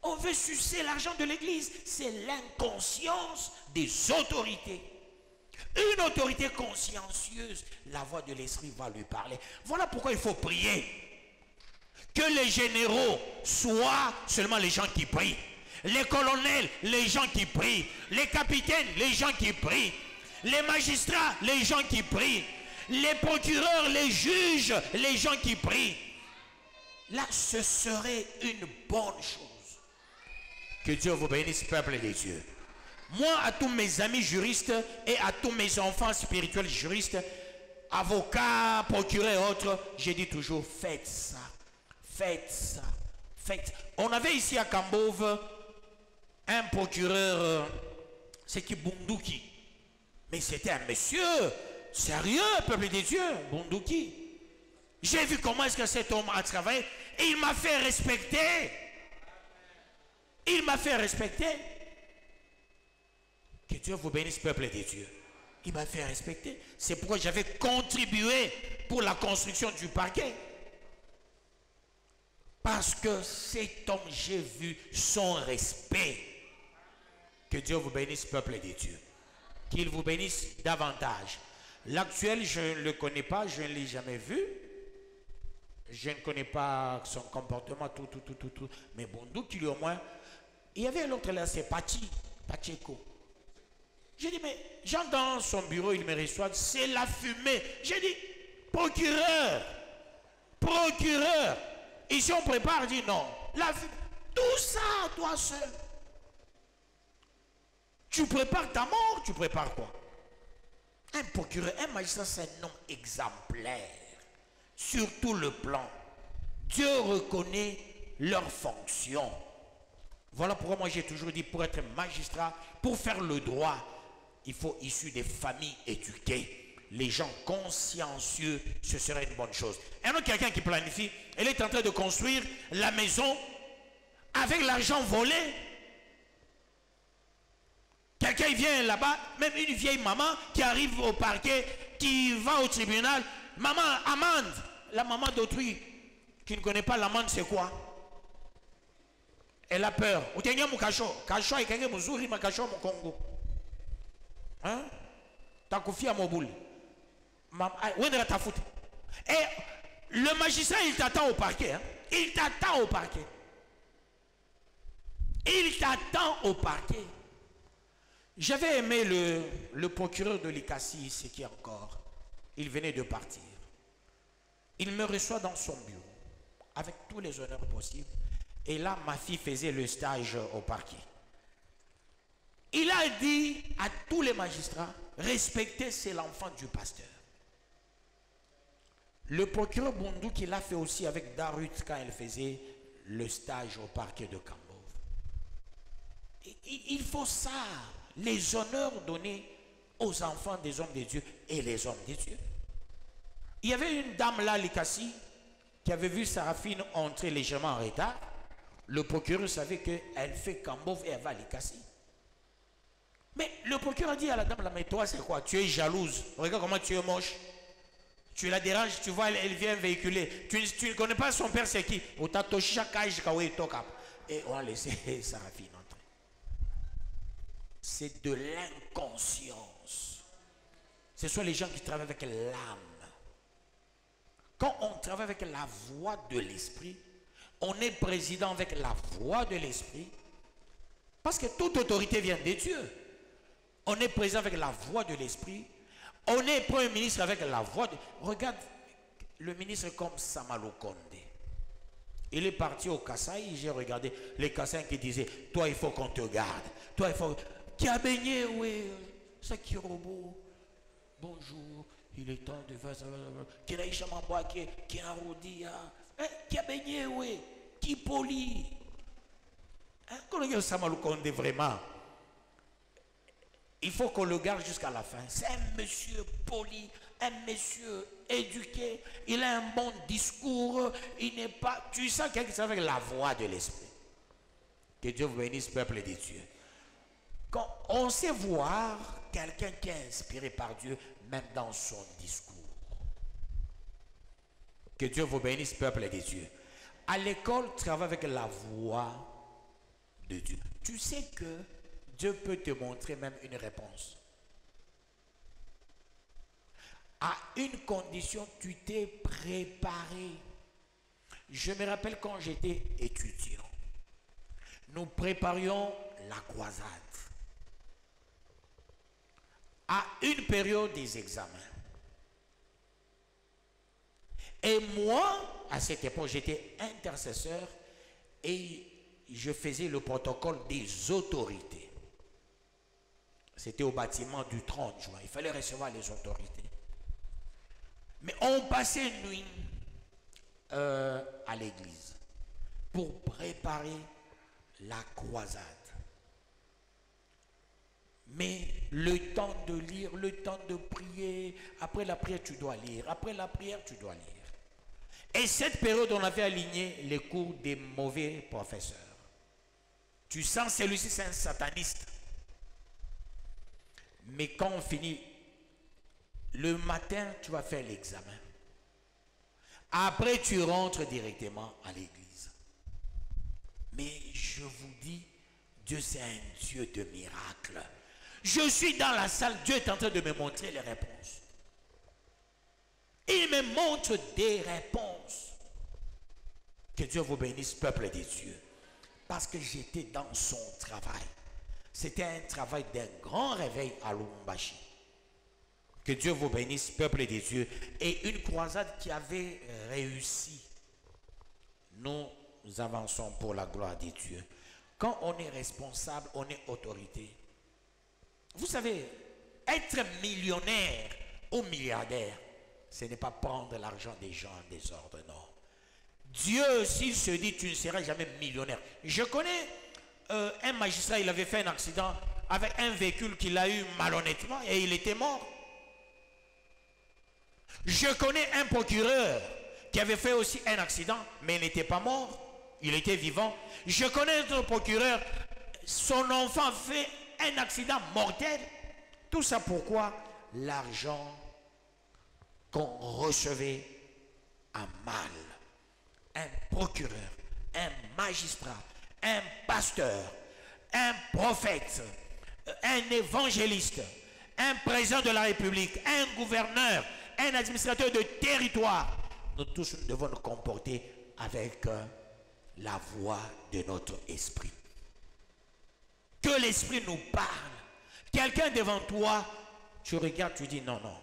On veut sucer l'argent de l'église. C'est l'inconscience des autorités. Une autorité consciencieuse, la voix de l'esprit va lui parler. Voilà pourquoi il faut prier. Que les généraux soient seulement les gens qui prient. Les colonels, les gens qui prient. Les capitaines, les gens qui prient. Les magistrats, les gens qui prient. Les procureurs, les juges, les gens qui prient. Là, ce serait une bonne chose. Que Dieu vous bénisse, peuple de Dieu. Moi, à tous mes amis juristes et à tous mes enfants spirituels juristes, avocats, procureurs et autres, j'ai dit toujours, faites ça. Faites ça. Faites. On avait ici à Cambove un procureur, c'est qui Bunduki. Mais c'était un monsieur sérieux, peuple de Dieu, Bunduki. J'ai vu comment est-ce que cet homme a travaillé et il m'a fait respecter. Il m'a fait respecter. Que Dieu vous bénisse, peuple de Dieu. Il m'a fait respecter. C'est pourquoi j'avais contribué pour la construction du parquet. Parce que cet homme, j'ai vu son respect. Que Dieu vous bénisse, peuple de Dieu. Qu'il vous bénisse davantage. L'actuel, je ne le connais pas, je ne l'ai jamais vu. Je ne connais pas son comportement, tout. Mais bon, qu'il au moins. Il y avait l'autre là, c'est Pacheco. J'ai dit, mais j'entre dans son bureau, il me reçoit, c'est la fumée. J'ai dit, procureur. Ici on prépare, dit non. Tout ça, toi seul. Tu prépares ta mort, tu prépares quoi? Un procureur, un magistrat, c'est un homme exemplaire. Sur tout le plan. Dieu reconnaît leur fonction. Voilà pourquoi moi j'ai toujours dit, pour être magistrat, pour faire le droit, il faut issu des familles éduquées. Les gens consciencieux, ce serait une bonne chose. Un autre quelqu'un qui planifie, elle est en train de construire la maison avec l'argent volé. Quelqu'un vient là-bas, même une vieille maman qui arrive au parquet, qui va au tribunal. Maman, amende. La maman d'autrui qui ne connaît pas l'amende, c'est quoi? Elle a peur. Hein? Et le magistrat, il t'attend au parquet. Hein? Il t'attend au parquet. Il t'attend au parquet. J'avais aimé le procureur de l'ICACI, ce qui est encore. Il venait de partir. Il me reçoit dans son bureau, avec tous les honneurs possibles. Et là, ma fille faisait le stage au parquet. Il a dit à tous les magistrats, respectez, c'est l'enfant du pasteur. Le procureur Bundou qui l'a fait aussi avec Darut quand elle faisait le stage au parquet de Kambov. Il faut ça, les honneurs donnés aux enfants des hommes de Dieu et les hommes de Dieu. Il y avait une dame là, Likassi, qui avait vu Saraphine entrer légèrement en retard. Le procureur savait qu'elle fait Kambov et elle va à Likassi. Mais le procureur dit à la dame, là, mais toi c'est quoi? Tu es jalouse. Regarde comment tu es moche. Tu la déranges, tu vois, elle vient véhiculer. Tu ne connais pas son père, c'est qui? Et on a laissé Saraphine entrer. C'est de l'inconscience. Ce sont les gens qui travaillent avec l'âme. Quand on travaille avec la voix de l'esprit, on est président avec la voix de l'esprit. Parce que toute autorité vient de Dieu. On est président avec la voix de l'esprit. On est premier ministre avec la voix de... Regarde le ministre comme Samalou Kondé. Il est parti au Kasaï, j'ai regardé les Kassaïs qui disaient, toi il faut qu'on te garde. Toi il faut... Qui a baigné, oui, ça qui est robot. Bonjour, il est temps de faire ça. Qui a Ishamamba, qui a Rodi, qui a baigné, oui, qui poli. Quand on regarde Samalou Kondé vraiment, il faut qu'on le garde jusqu'à la fin. C'est un monsieur poli, un monsieur éduqué. Il a un bon discours. Il n'est pas... Tu sens quelqu'un qui avec la voix de l'esprit. Que Dieu vous bénisse, peuple de Dieu. Quand on sait voir quelqu'un qui est inspiré par Dieu, même dans son discours. Que Dieu vous bénisse, peuple de Dieu. À l'école, travaille avec la voix de Dieu. Tu sais que Dieu peut te montrer même une réponse. À une condition, tu t'es préparé. Je me rappelle quand j'étais étudiant, nous préparions la croisade. À une période des examens. Et moi, à cette époque, j'étais intercesseur et je faisais le protocole des autorités. C'était au bâtiment du 30 juin. Il fallait recevoir les autorités. Mais on passait une nuit à l'église pour préparer la croisade. Mais le temps de lire, le temps de prier, après la prière tu dois lire, après la prière tu dois lire. Et cette période on avait aligné les cours des mauvais professeurs. Tu sens celui-ci c'est un sataniste. Mais quand on finit, le matin, tu vas faire l'examen. Après, tu rentres directement à l'église. Mais je vous dis, Dieu c'est un Dieu de miracles. Je suis dans la salle, Dieu est en train de me montrer les réponses. Il me montre des réponses. Que Dieu vous bénisse, peuple de Dieu. Parce que j'étais dans son travail. C'était un travail d'un grand réveil à Lubumbashi. Que Dieu vous bénisse, peuple de Dieu. Et une croisade qui avait réussi. Nous avançons pour la gloire de Dieu. Quand on est responsable, on est autorité. Vous savez, être millionnaire ou milliardaire, ce n'est pas prendre l'argent des gens en désordre, non. Dieu, s'il se dit, tu ne seras jamais millionnaire. Je connais un magistrat, il avait fait un accident avec un véhicule qu'il a eu malhonnêtement et il était mort. Je connais un procureur qui avait fait aussi un accident, mais il n'était pas mort, il était vivant. Je connais un procureur, son enfant fait un accident mortel. Tout ça pourquoi? L'argent qu'on recevait à mal. Un procureur, un magistrat, un pasteur, un prophète, un évangéliste, un président de la République, un gouverneur, un administrateur de territoire. Nous tous nous devons nous comporter avec la voix de notre esprit. Que l'esprit nous parle. Quelqu'un devant toi, tu regardes, tu dis non, non.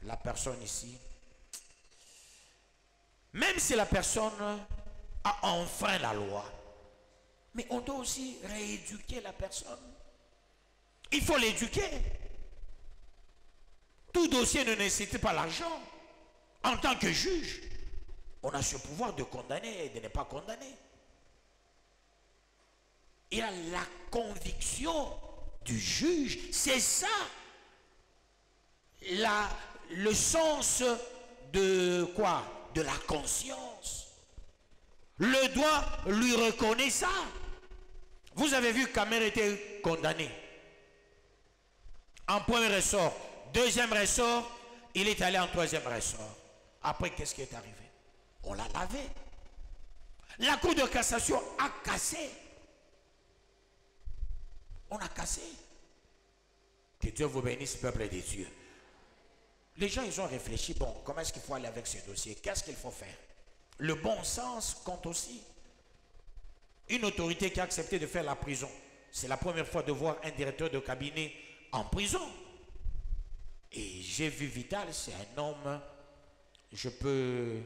La personne ici, même si la personne a enfreint la loi, mais on doit aussi rééduquer la personne. Il faut l'éduquer. Tout dossier ne nécessite pas l'argent. En tant que juge, on a ce pouvoir de condamner et de ne pas condamner. Il a la conviction du juge. C'est ça le sens de quoi? De la conscience. Le droit lui reconnaît ça. Vous avez vu qu'Amer était condamné. En premier ressort. Deuxième ressort, il est allé en troisième ressort. Après, qu'est-ce qui est arrivé? On l'a lavé. La Cour de cassation a cassé. On a cassé. Que Dieu vous bénisse, peuple de Dieu. Les gens, ils ont réfléchi, bon, comment est-ce qu'il faut aller avec ce dossier? Qu'est-ce qu'il faut faire? Le bon sens compte aussi. Une autorité qui a accepté de faire la prison. C'est la première fois de voir un directeur de cabinet en prison. Et j'ai vu Vital, c'est un homme, je peux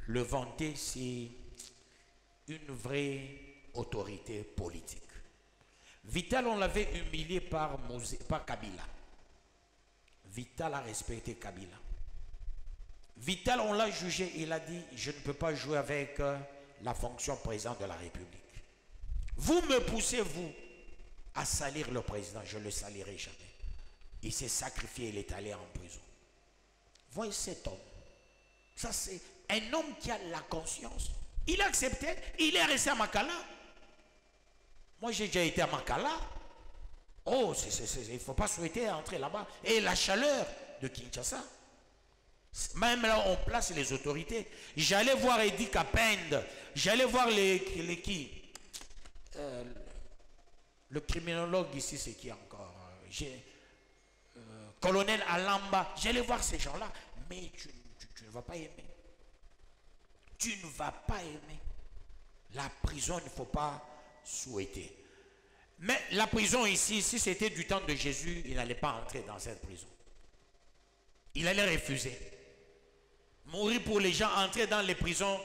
le vanter, c'est une vraie autorité politique. Vital, on l'avait humilié par Kabila. Vital a respecté Kabila. Vital, on l'a jugé, il a dit, je ne peux pas jouer avec la fonction président de la République. Vous me poussez, vous, à salir le président, je ne le salirai jamais. Il s'est sacrifié, il est allé en prison. Voyez cet homme. Ça, c'est un homme qui a la conscience. Il a accepté, il est resté à Makala. Moi, j'ai déjà été à Makala. Oh, il ne faut pas souhaiter entrer là-bas. Et la chaleur de Kinshasa. Même là, on place les autorités. J'allais voir Edi Kapend. J'allais voir le criminologue ici, c'est qui encore? Colonel Alamba. J'allais voir ces gens-là. Mais tu ne vas pas aimer. Tu ne vas pas aimer. La prison, il ne faut pas souhaiter. Mais la prison ici, si c'était du temps de Jésus, il n'allait pas entrer dans cette prison. Il allait refuser. Mourir pour les gens, entrer dans les prisons.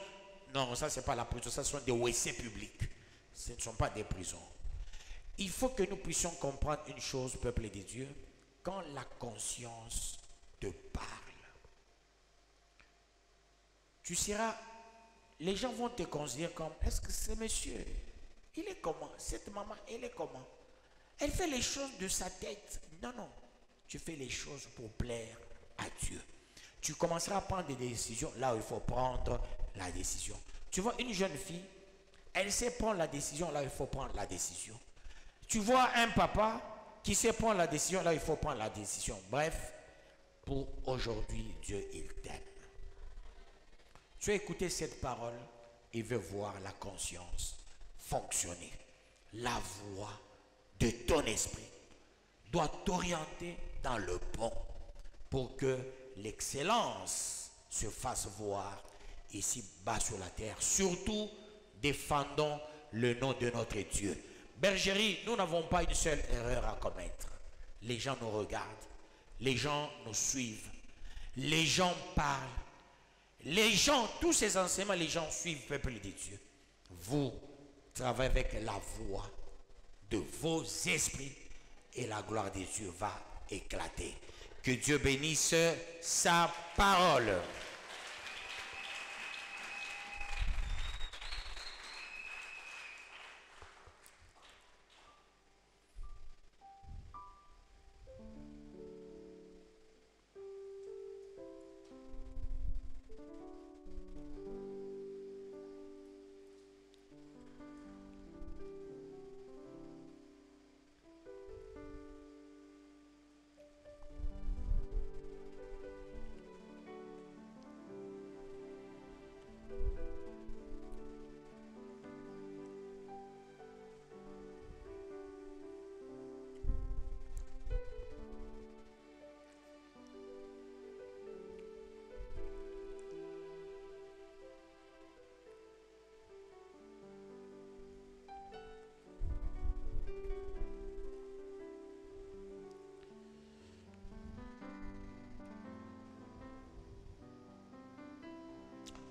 Non, ça c'est pas la prison, ça sont des WC publics. Ce ne sont pas des prisons. Il faut que nous puissions comprendre une chose, peuple de Dieu. Quand la conscience te parle, tu seras... Les gens vont te considérer comme, est-ce que ce monsieur, il est comment? Cette maman, elle est comment? Elle fait les choses de sa tête. Non, non. Tu fais les choses pour plaire à Dieu. Tu commenceras à prendre des décisions là où il faut prendre la décision. Tu vois, une jeune fille, elle sait prendre la décision là où il faut prendre la décision. Tu vois un papa qui sait prendre la décision là où il faut prendre la décision. Bref, pour aujourd'hui, Dieu, il t'aime. Tu as écouté cette parole et veux voir la conscience fonctionner. La voix de ton esprit doit t'orienter dans le bon pour que l'excellence se fasse voir ici bas sur la terre. Surtout, défendons le nom de notre Dieu. Bergerie, nous n'avons pas une seule erreur à commettre. Les gens nous regardent, les gens nous suivent, les gens parlent. Les gens, tous ces enseignements, les gens suivent, peuple de Dieu. Vous travaillez avec la voix de vos esprits et la gloire de Dieu va éclater. Que Dieu bénisse sa parole.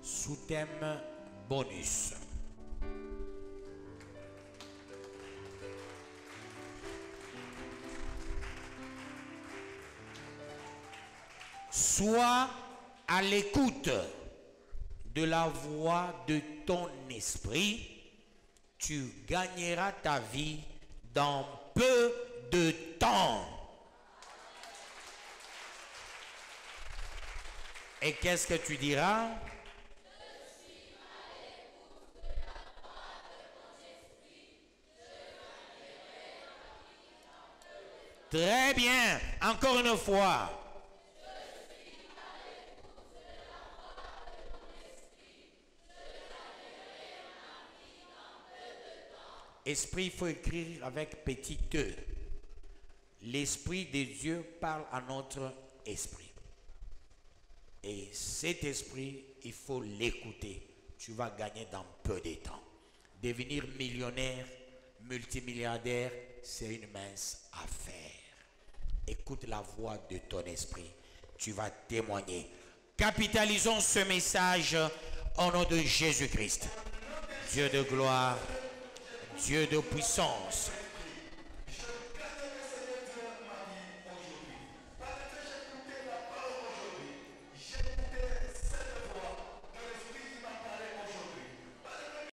Sous-thème bonus. Sois à l'écoute de la voix de ton esprit, tu gagneras ta vie dans peu de temps. Et qu'est-ce que tu diras? Très bien. Encore une fois. Esprit, il faut écrire avec petit e. L'Esprit de Dieu parle à notre esprit. Et cet esprit, il faut l'écouter. Tu vas gagner dans peu de temps. Devenir millionnaire, multimilliardaire, c'est une mince affaire. Écoute la voix de ton esprit. Tu vas témoigner. Capitalisons ce message au nom de Jésus-Christ. Dieu de gloire, Dieu de puissance,